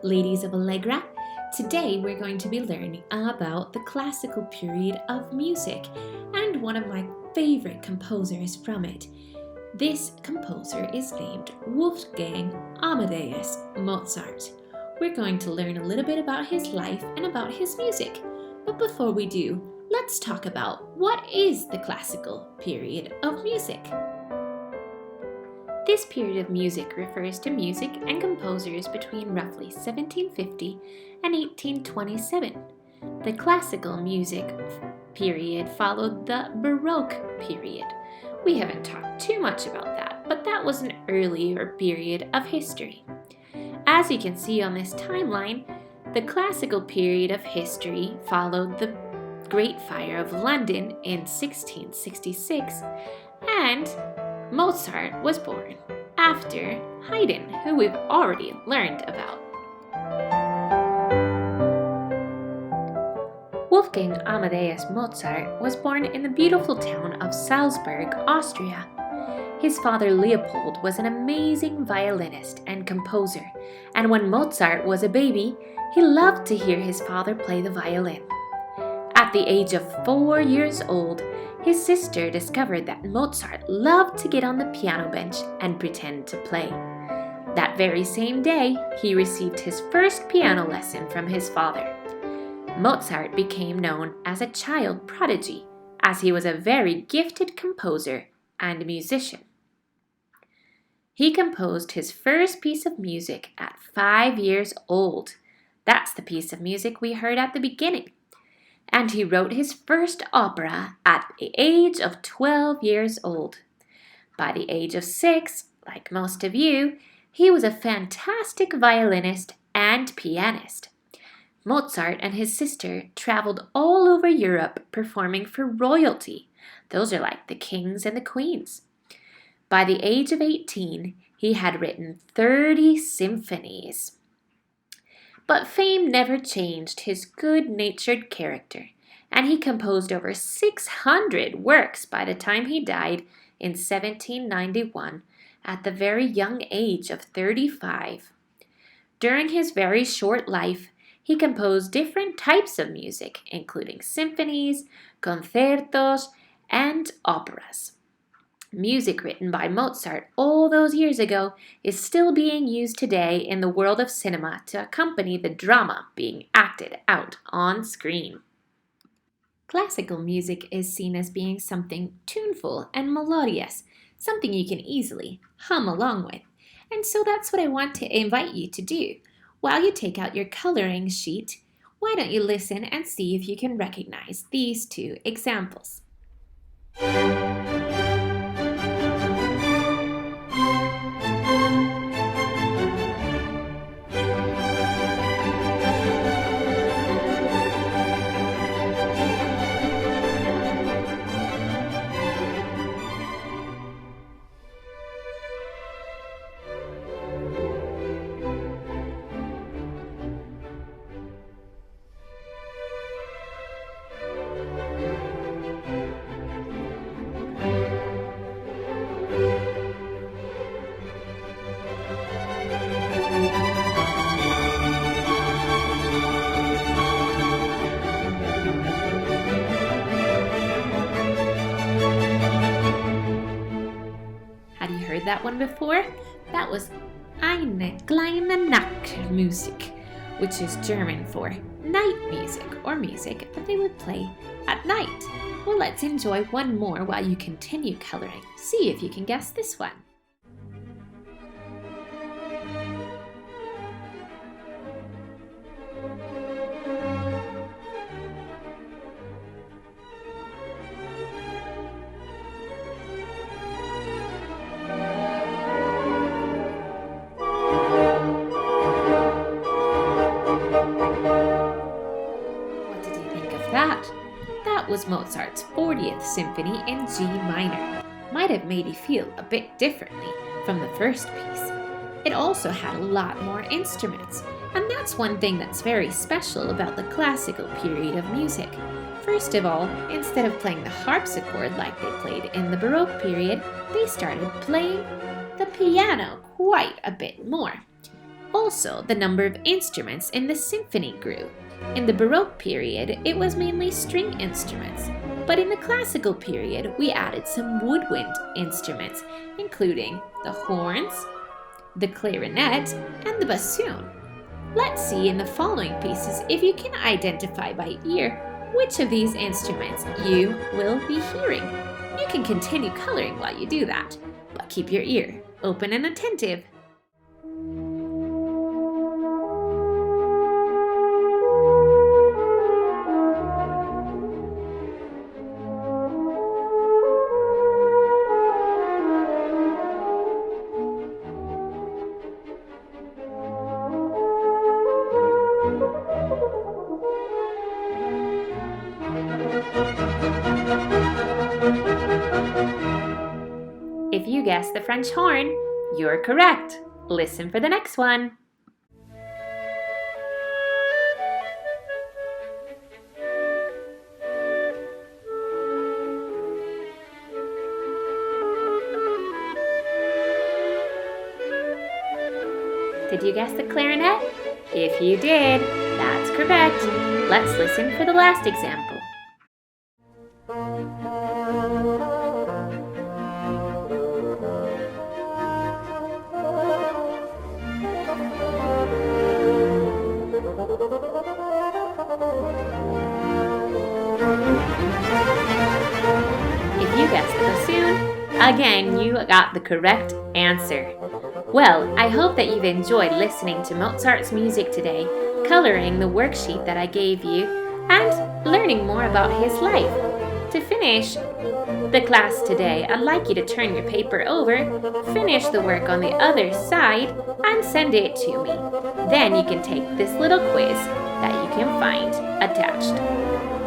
ladies of Allegra. Today we're going to be learning about the classical period of music and one of my favorite composers from it. This composer is named Wolfgang Amadeus Mozart. We're going to learn a little bit about his life and about his music. But before we do, let's talk about what is the classical period of music. This period of music refers to music and composers between roughly 1750 and 1827. The classical music period followed the Baroque period. We haven't talked too much about that, but that was an earlier period of history. As you can see on this timeline, the classical period of history followed the Great Fire of London in 1666, and Mozart was born after Haydn, who we've already learned about. Wolfgang Amadeus Mozart was born in the beautiful town of Salzburg, Austria. His father Leopold was an amazing violinist and composer, and when Mozart was a baby, he loved to hear his father play the violin. At the age of 4 years old, his sister discovered that Mozart loved to get on the piano bench and pretend to play. That very same day, he received his first piano lesson from his father. Mozart became known as a child prodigy, as he was a very gifted composer and musician. He composed his first piece of music at 5 years old. That's the piece of music we heard at the beginning. And he wrote his first opera at the age of 12 years old. By the age of 6, like most of you, he was a fantastic violinist and pianist. Mozart and his sister traveled all over Europe performing for royalty. Those are like the kings and the queens. By the age of 18, he had written 30 symphonies. But fame never changed his good-natured character, and he composed over 600 works by the time he died in 1791 at the very young age of 35. During his very short life, he composed different types of music, including symphonies, concertos, and operas. Music written by Mozart all those years ago is still being used today in the world of cinema to accompany the drama being acted out on screen. Classical music is seen as being something tuneful and melodious, something you can easily hum along with. And so that's what I want to invite you to do. While you take out your coloring sheet, why don't you listen and see if you can recognize these two examples. Heard that one before? That was Eine kleine Nachtmusik, which is German for night music or music that they would play at night. Well, let's enjoy one more while you continue coloring. See if you can guess this one. That was Mozart's 40th Symphony in G minor. Might have made you feel a bit differently from the first piece. It also had a lot more instruments, and that's one thing that's very special about the classical period of music. First of all, instead of playing the harpsichord like they played in the Baroque period, they started playing the piano quite a bit more. Also, the number of instruments in the symphony grew. In the Baroque period, it was mainly string instruments, but in the classical period, we added some woodwind instruments, including the horns, the clarinet, and the bassoon. Let's see in the following pieces if you can identify by ear which of these instruments you will be hearing. You can continue coloring while you do that, but keep your ear open and attentive. If you guessed the French horn, you're correct. Listen for the next one. Did you guess the clarinet? If you did, that's correct. Let's listen for the last example. If you guessed the bassoon, again, you got the correct answer. Well, I hope that you've enjoyed listening to Mozart's music today, coloring the worksheet that I gave you, and learning more about his life. To finish the class today, I'd like you to turn your paper over, finish the work on the other side, and send it to me. Then you can take this little quiz that you can find attached.